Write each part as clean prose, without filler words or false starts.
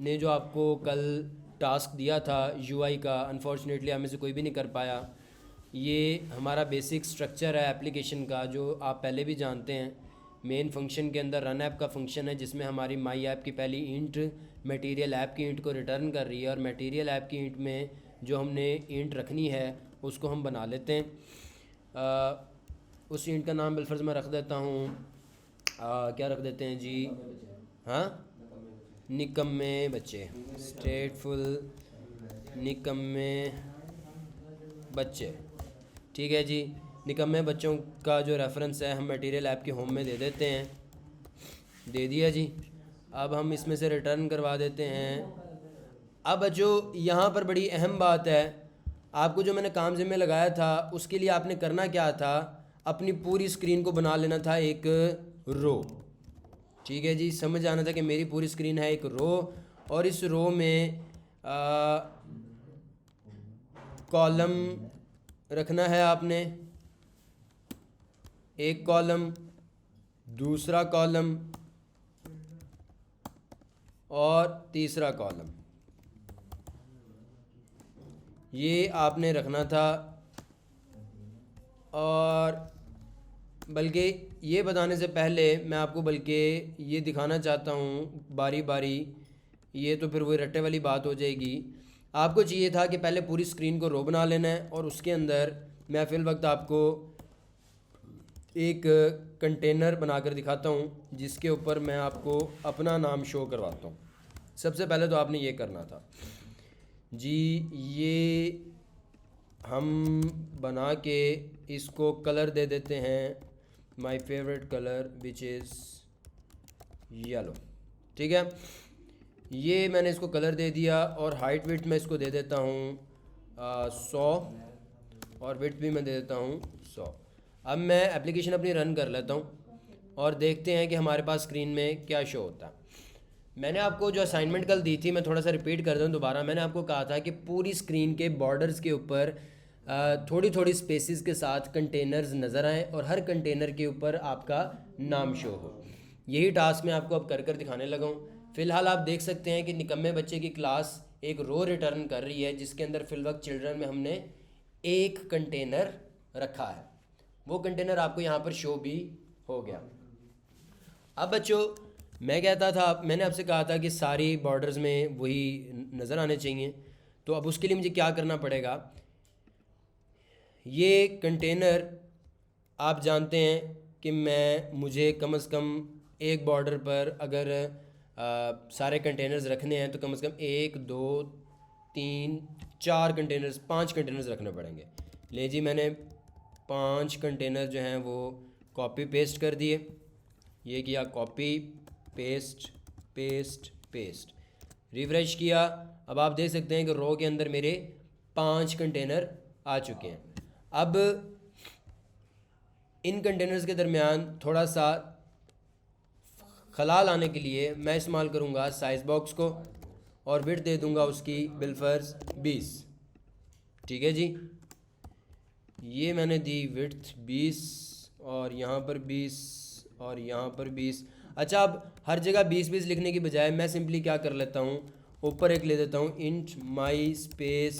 ने जो आपको कल टास्क दिया था यूआई का, अनफॉर्चुनेटली हमें से कोई भी नहीं कर पाया। ये हमारा बेसिक स्ट्रक्चर है एप्लीकेशन का, जो आप पहले भी जानते हैं। मेन फंक्शन के अंदर रन ऐप का फंक्शन है, जिसमें हमारी माई ऐप की पहली इंट मटेरियल ऐप की इंट को रिटर्न कर रही है, और मटेरियल ऐप की इंट में जो हमने इंट रखनी है उसको हम बना लेते हैं। उस इंट का नाम बिलफर्ज मैं रख देता हूँ, क्या रख देते हैं जी, हाँ, निकम्मे बच्चे, स्टेटफुल निकम्मे बच्चे। ठीक है जी, निकम्मे बच्चों का जो रेफरेंस है हम मटेरियल ऐप के होम में दे देते हैं। दे दिया जी। अब हम इसमें से रिटर्न करवा देते हैं। अब बच्चों यहाँ पर बड़ी अहम बात है, आपको जो मैंने काम ज़िम्मे लगाया था उसके लिए आपने करना क्या था, अपनी पूरी स्क्रीन को बना लेना था एक रो। ठीक है जी, समझ आना था कि मेरी पूरी स्क्रीन है एक रो, और इस रो में कॉलम रखना है आपने, एक कॉलम, दूसरा कॉलम और तीसरा कॉलम, ये आपने रखना था। और बल्कि ये बताने से पहले मैं आपको बल्कि ये दिखाना चाहता हूँ बारी बारी, ये तो फिर वही रट्टे वाली बात हो जाएगी। आपको चाहिए था कि पहले पूरी स्क्रीन को रो बना लेना है, और उसके अंदर मैं फिल वक्त आपको एक कंटेनर बनाकर दिखाता हूँ जिसके ऊपर मैं आपको अपना नाम शो करवाता हूँ। सबसे पहले तो आपने ये करना था जी, ये हम बना के इसको कलर दे देते हैं, my favourite colour which is yellow. ठीक है, ये मैंने इसको कलर दे दिया, और हाइट विड्थ मैं इसको दे देता हूँ 100, और विड्थ भी मैं दे देता हूँ 100। अब मैं एप्लीकेशन अपनी रन कर लेता हूँ और देखते हैं कि हमारे पास स्क्रीन में क्या शो होता है। मैंने आपको जो असाइनमेंट कल दी थी, मैं थोड़ा सा रिपीट कर दूँ दोबारा। मैंने आपको कहा था कि पूरी स्क्रीन के बॉर्डर्स के ऊपर थोड़ी थोड़ी स्पेसिस के साथ कंटेनर्स नज़र आएँ, और हर कंटेनर के ऊपर आपका नाम शो हो। यही टास्क मैं आपको अब कर कर दिखाने लगा हूँ। फ़िलहाल आप देख सकते हैं कि निकम्मे बच्चे की क्लास एक रो रिटर्न कर रही है, जिसके अंदर फिल वक्त चिल्ड्रन में हमने एक कंटेनर रखा है। वो कंटेनर आपको यहाँ पर शो भी हो गया। अब बच्चों मैं कहता था, मैंने आपसे कहा था कि सारी बॉर्डर्स में वही नज़र आने चाहिए, तो अब उसके लिए मुझे क्या करना पड़ेगा। ये कंटेनर आप जानते हैं कि मुझे कम से कम एक बॉर्डर पर अगर सारे कंटेनर्स रखने हैं तो कम से कम 1 2 3 4 कंटेनर्स, 5 कंटेनर्स रखने पड़ेंगे। ले जी, मैंने 5 कंटेनर जो हैं वो कॉपी पेस्ट कर दिए। ये किया copy paste paste paste, refresh किया। अब आप देख सकते हैं कि रो के अंदर मेरे 5 कंटेनर आ चुके हैं। अब इन कंटेनर्स के दरमियान थोड़ा सा खला लाने के लिए मैं इस्तेमाल करूँगा साइज़ बॉक्स को, और विड्थ दे दूँगा उसकी बिलफर्ज 20। ठीक है जी, ये मैंने दी विड्थ 20, और यहाँ पर 20 और यहाँ पर 20। अच्छा, अब हर जगह 20-20 लिखने की बजाय मैं सिंपली क्या कर लेता हूँ, ऊपर एक ले देता हूँ इंट माई स्पेस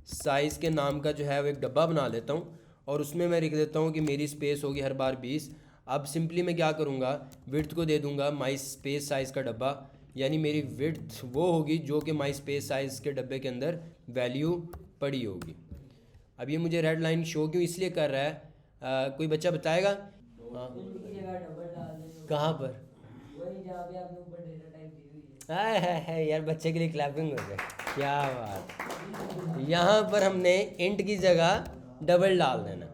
साइज़ के नाम का जो है वो एक डब्बा बना लेता हूँ, और उसमें मैं लिख देता हूँ कि मेरी स्पेस होगी हर बार 20। अब सिंपली मैं क्या करूँगा, विड्थ को दे दूँगा माई स्पेस साइज़ का डब्बा, यानी मेरी विड्थ वो होगी जो कि माई स्पेस साइज़ के डब्बे के अंदर वैल्यू पड़ी होगी। अब ये मुझे रेड लाइन शो क्यों इसलिए कर रहा है, कोई बच्चा बताएगा? हाँ, कहाँ पर? है यार, बच्चे के लिए क्लैपिंग हो जाए, क्या बात। यहाँ पर हमने इंट की जगह डबल डाल देना।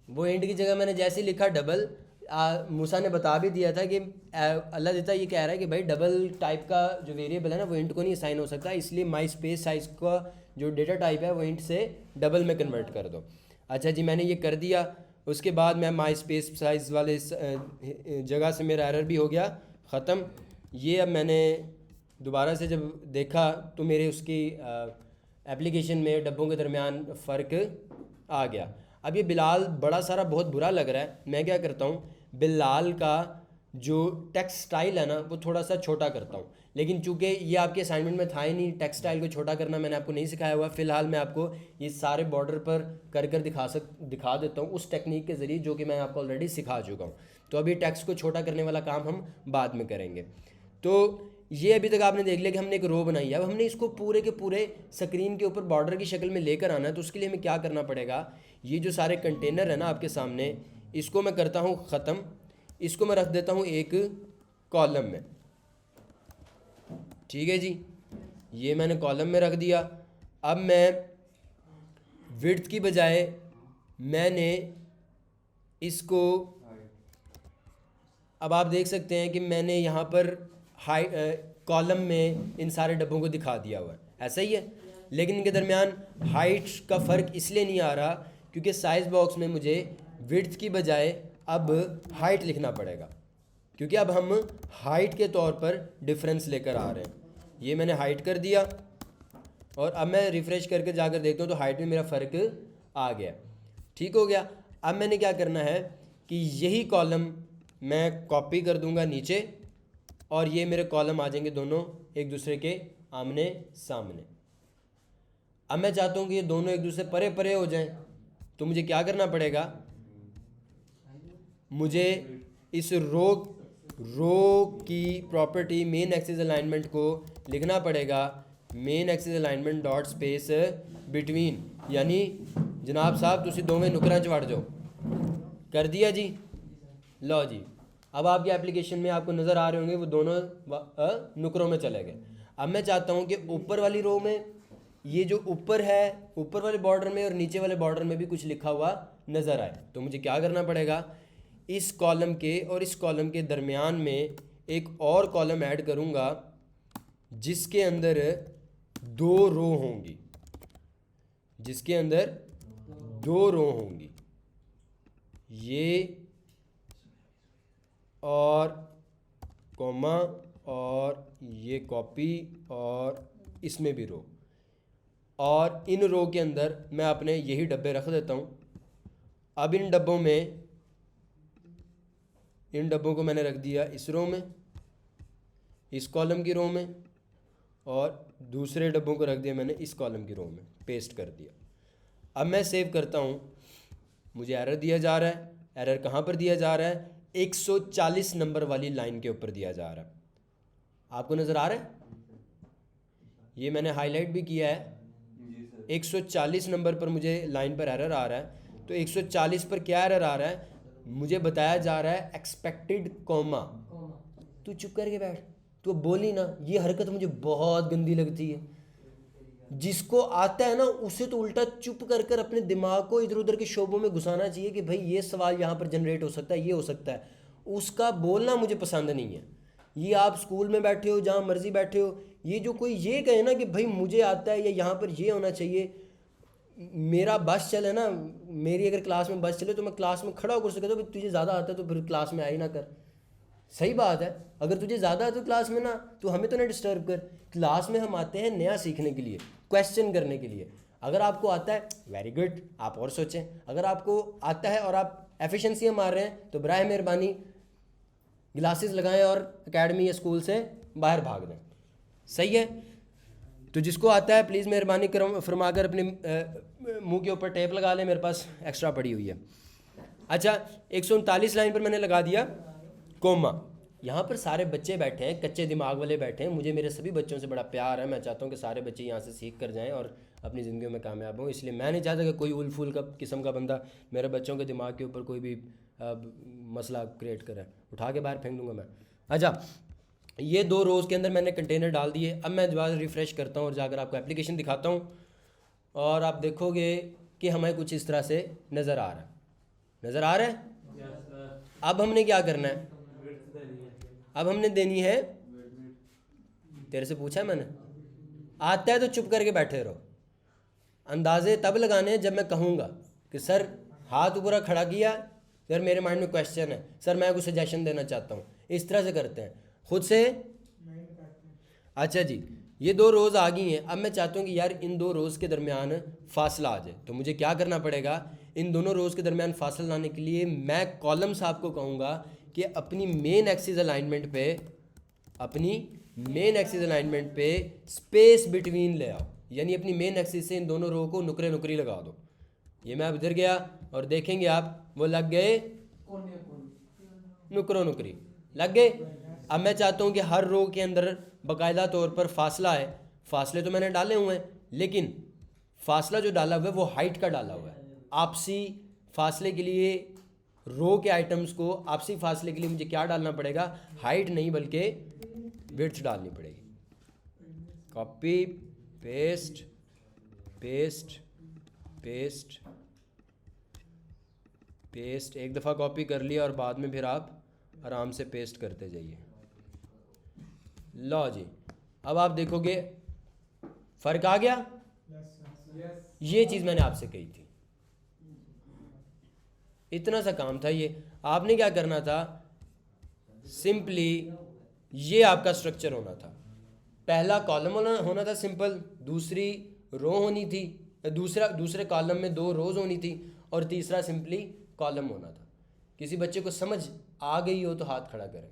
वो इंट की जगह मैंने जैसे लिखा डबल, मूसा ने बता भी दिया था कि अल्लाह देता ये कह रहा है कि भाई डबल टाइप का जो वेरिएबल है ना वो इंट को नहीं असाइन हो सकता, इसलिए माई स्पेस साइज़ का जो डेटा टाइप है वो इंट से डबल में कन्वर्ट कर दो। अच्छा जी, मैंने ये कर दिया। उसके बाद मैं माई स्पेस साइज़ वाले जगह से मेरा एरर भी हो गया ख़त्म। ये अब मैंने दोबारा से जब देखा तो मेरे उसकी एप्लीकेशन में डब्बों के दरमियान फ़र्क आ गया। अब ये बिलाल बड़ा सारा बहुत बुरा लग रहा है। मैं क्या करता हूँ, बिलाल का जो टेक्स्ट स्टाइल है ना वो थोड़ा सा छोटा करता हूँ। लेकिन चूंकि ये आपके असाइनमेंट में था ही नहीं, टेक्स्ट स्टाइल को छोटा करना मैंने आपको नहीं सिखाया हुआ। फ़िलहाल मैं आपको ये सारे बॉर्डर पर कर दिखा देता हूँ उस टेक्निक के ज़रिए जो कि मैं आपको ऑलरेडी सिखा चुका हूँ। तो अभी टेक्स्ट को छोटा करने वाला काम हम बाद में करेंगे। तो ये अभी तक आपने देख लिया कि हमने एक रो बनाई है। अब हमने इसको पूरे के पूरे स्क्रीन के ऊपर बॉर्डर की शक्ल में लेकर आना है। तो उसके लिए हमें क्या करना पड़ेगा, ये जो सारे कंटेनर है ना आपके सामने, इसको मैं करता हूँ ख़त्म, इसको मैं रख देता हूँ एक कॉलम में। ठीक है जी, ये मैंने कॉलम में रख दिया। अब मैं विड्थ की बजाय मैंने इसको, अब आप देख सकते हैं कि मैंने यहाँ पर हाई कॉलम में इन सारे डब्बों को दिखा दिया हुआ है, ऐसा ही है। लेकिन इनके दरमियान हाइट का फ़र्क इसलिए नहीं आ रहा क्योंकि साइज़ बॉक्स में मुझे विड्थ की बजाय अब हाइट लिखना पड़ेगा, क्योंकि अब हम हाइट के तौर पर डिफरेंस लेकर आ रहे हैं। ये मैंने हाइट कर दिया और अब मैं रिफ़्रेश करके जाकर देखता हूँ तो हाइट में मेरा फ़र्क आ गया। ठीक हो गया। अब मैंने क्या करना है कि यही कॉलम मैं कॉपी कर दूंगा नीचे और ये मेरे कॉलम आ जाएंगे दोनों एक दूसरे के आमने सामने। अब मैं चाहता हूँ कि ये दोनों एक दूसरे परे परे हो जाएं, तो मुझे क्या करना पड़ेगा, मुझे इस रो की प्रॉपर्टी मेन एक्सिस अलाइनमेंट को लिखना पड़ेगा main axis alignment dot space between, यानी जनाब साहब तुसी दोवें नुकरां च वड़ जाओ। कर दिया जी। लो जी, अब आपकी एप्लीकेशन में आपको नज़र आ रहे होंगे वो दोनों नुकरों में चले गए। अब मैं चाहता हूँ कि ऊपर वाली रो में ये जो ऊपर है, ऊपर वाले बॉर्डर में और नीचे वाले बॉर्डर में भी कुछ लिखा हुआ नज़र आए। तो मुझे क्या करना पड़ेगा, इस कॉलम के और इस कॉलम के दरमियान में एक और कॉलम ऐड करूँगा जिसके अंदर 2 रो होंगी, जिसके अंदर 2 रो होंगी, ये और कॉमा और ये कॉपी और इसमें भी रो, और इन रो के अंदर मैं अपने यही डब्बे रख देता हूँ। अब इन डब्बों को मैंने रख दिया इस रो में, इस कॉलम की रो में, और दूसरे डब्बों को रख दिया मैंने इस कॉलम की रो में, पेस्ट कर दिया। अब मैं सेव करता हूँ, मुझे एरर दिया जा रहा है। एरर कहाँ पर दिया जा रहा है, 140 नंबर वाली लाइन के ऊपर दिया जा रहा है। आपको नज़र आ रहा है, ये मैंने हाईलाइट भी किया है। 140 नंबर पर मुझे लाइन पर एरर आ रहा है। तो 140 पर क्या एरर आ रहा है, मुझे बताया जा रहा है एक्सपेक्टेड कॉमा। तू चुप करके बैठ, तू बोली ना, ये हरकत मुझे बहुत गंदी लगती है। जिसको आता है ना उसे तो उल्टा चुप कर अपने दिमाग को इधर उधर के शोबों में घुसाना चाहिए कि भाई ये सवाल यहाँ पर जनरेट हो सकता है, ये हो सकता है। उसका बोलना मुझे पसंद नहीं है। ये आप स्कूल में बैठे हो, जहाँ मर्जी बैठे हो, ये जो कोई ये कहे ना कि भाई मुझे आता है या यहाँ पर ये होना चाहिए, मेरा बस चले ना, मेरी अगर क्लास में बस चले तो मैं क्लास में खड़ा होकर सकता हूँ, तुझे ज़्यादा आता है तो फिर क्लास में आई ना कर। सही बात है, अगर तुझे ज़्यादा आता है क्लास में ना, तो हमें तो ना डिस्टर्ब कर। क्लास में हम आते हैं नया सीखने के लिए, क्वेश्चन करने के लिए। अगर आपको आता है वेरी गुड, आप और सोचें। अगर आपको आता है और आप एफिशिएंसी मार रहे हैं तो बराए मेहरबानी ग्लासेस लगाएं और एकेडमी या स्कूल से बाहर भाग दें। सही है। तो जिसको आता है प्लीज़ मेहरबानी फरमा कर अपने मुंह के ऊपर टेप लगा लें, मेरे पास एक्स्ट्रा पड़ी हुई है। अच्छा, 139 लाइन पर मैंने लगा दिया कोमा। यहाँ पर सारे बच्चे बैठे हैं, कच्चे दिमाग वाले बैठे हैं। मुझे मेरे सभी बच्चों से बड़ा प्यार है। मैं चाहता हूँ कि सारे बच्चे यहाँ से सीख कर जाएँ और अपनी ज़िंदगी में कामयाब हों। इसलिए मैं नहीं चाहता कि कोई उल फूल का किस्म का बंदा मेरे बच्चों के दिमाग के ऊपर कोई भी मसला क्रिएट करे, उठा के बाहर फेंक दूँगा मैं। अच्छा, ये 2 रोज़ के अंदर मैंने कंटेनर डाल दिए। अब मैं दोबारा रिफ़्रेश करता हूँ और जाकर आपको एप्लीकेशन दिखाता हूँ और आप देखोगे कि हमें कुछ इस तरह से नज़र आ रहा है। नज़र आ रहा है। अब हमने क्या करना है, अब हमने देनी है, तेरे से पूछा है मैंने, आता है तो चुप करके बैठे रहो। अंदाजे तब लगाने हैं जब मैं कहूँगा कि सर हाथ ऊपर खड़ा किया, सर मेरे माइंड में क्वेश्चन है, सर मैं कुछ सजेशन देना चाहता हूँ। इस तरह से करते हैं खुद से। अच्छा जी, ये 2 रोज़ आ गई हैं। अब मैं चाहता हूँ कि यार इन 2 रोज़ के दरमियान फासला आ जाए। तो मुझे क्या करना पड़ेगा, इन दोनों रोज़ के दरमियान फासला लाने के लिए मैं कॉलम्स आपको कहूँगा कि अपनी मेन एक्सिस अलाइनमेंट पे स्पेस बिटवीन ले आओ, यानी अपनी मेन एक्सिस से इन दोनों रो को नुकरे नुकरी लगा दो। ये मैं अब इधर गया और देखेंगे आप वो लग गए नुकरो नुकरी लग गए। अब मैं चाहता हूँ कि हर रो के अंदर बाकायदा तौर पर फासला है। फासले तो मैंने डाले हुए हैं, लेकिन फासला जो डाला हुआ है वो हाइट का डाला हुआ है। आपसी फासले के लिए रो के आइटम्स को आपसी फासले के लिए मुझे क्या डालना पड़ेगा? हाइट नहीं बल्कि विड्थ डालनी पड़ेगी। Copy paste paste paste paste, एक दफ़ा कॉपी कर लिया और बाद में फिर आप आराम से पेस्ट करते जाइए। लो जी, अब आप देखोगे फ़र्क आ गया। ये चीज़ मैंने आपसे कही थी, इतना सा काम था ये। आपने क्या करना था? सिंपली ये आपका स्ट्रक्चर होना था। पहला कॉलम होना था सिंपल, दूसरी रो होनी थी, दूसरे कॉलम में 2 रोज होनी थी, और तीसरा सिंपली कॉलम होना था। किसी बच्चे को समझ आ गई हो तो हाथ खड़ा करें।